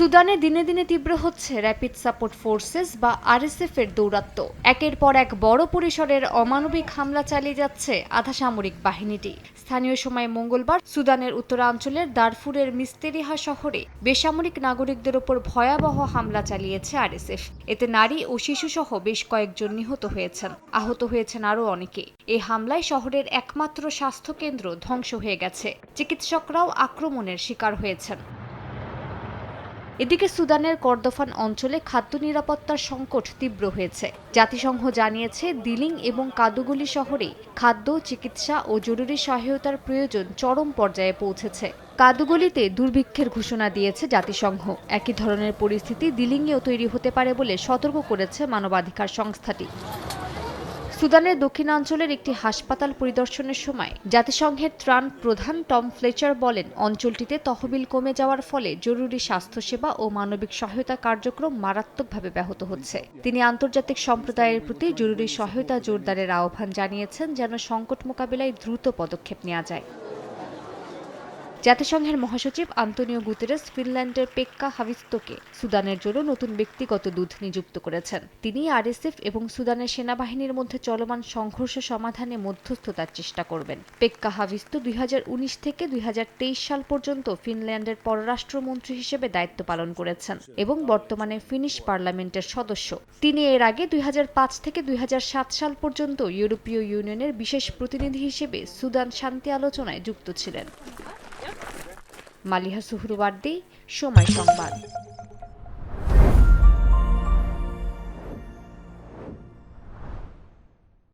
সুদানে দিনে দিনে তীব্র হচ্ছে র্যাপিড সাপোর্ট ফোর্সেস বা আরএসএফ এর দৌরাত্ম্য। একের পর এক বড় পরিসরের অমানবিক হামলা চালিয়ে যাচ্ছে আধা সামরিক বাহিনীটি। স্থানীয় সময় মঙ্গলবার সুদানের উত্তরাঞ্চলের দারফুরের মিস্তেরিহা শহরে বেসামরিক নাগরিকদের ওপর ভয়াবহ হামলা চালিয়েছে আরএসএফ। এতে নারী ও শিশুসহ বেশ কয়েকজন নিহত হয়েছেন, আহত হয়েছেন আরও অনেকে। এই হামলায় শহরের একমাত্র স্বাস্থ্যকেন্দ্র ধ্বংস হয়ে গেছে, চিকিৎসকরাও আক্রমণের শিকার হয়েছেন। এদিকে সুদানের কর্দফান অঞ্চলে খাদ্য নিরাপত্তার সংকট তীব্র হয়েছে। জাতিসংঘ জানিয়েছে দিলিং এবং কাদুগুলি শহরে খাদ্য, চিকিৎসা ও জরুরি সহায়তার প্রয়োজন চরম পর্যায়ে পৌঁছেছে। কাদুগলিতে দুর্ভিক্ষের ঘোষণা দিয়েছে জাতিসংঘ। একই ধরনের পরিস্থিতি দিলিংয়েও তৈরি হতে পারে বলে সতর্ক করেছে মানবাধিকার সংস্থাটি। সুদানের দক্ষিণাঞ্চলের একটি হাসপাতাল পরিদর্শনের সময় জাতিসংঘের ত্রাণ প্রধান টম ফ্লেচার বলেন, অঞ্চলটিতে তহবিল কমে যাওয়ার ফলে জরুরি স্বাস্থ্যসেবা ও মানবিক সহায়তা কার্যক্রম মারাত্মকভাবে ব্যাহত হচ্ছে। তিনি আন্তর্জাতিক সম্প্রদায়ের প্রতি জরুরি সহায়তা জোরদারের আহ্বান জানিয়েছেন যেন সংকট মোকাবিলায় দ্রুত পদক্ষেপ নেওয়া যায়। জাতিসংঘের মহাসচিব আন্তোনিও গুতেরেস ফিনল্যান্ডের পেক্কা হাভিস্তোকে সুদানের জন্য নতুন ব্যক্তিগত দূত নিযুক্ত করেছেন। তিনি আরএসএফ এবং সুদানের সেনাবাহিনীর মধ্যে চলমান সংঘর্ষ সমাধানে মধ্যস্থতার চেষ্টা করবেন। পেক্কা হাভিস্তো 2019 থেকে 2023 সাল পর্যন্ত ফিনল্যান্ডের পররাষ্ট্রমন্ত্রী হিসেবে দায়িত্ব পালন করেছেন এবং বর্তমানে ফিনিশ পার্লামেন্টের সদস্য। তিনি এর আগে 2005 থেকে 2007 সাল পর্যন্ত ইউরোপীয় ইউনিয়নের বিশেষ প্রতিনিধি হিসেবে সুদান শান্তি আলোচনায় যুক্ত ছিলেন। মালিহা সুহরওয়ার্দী, সময় সংবাদ।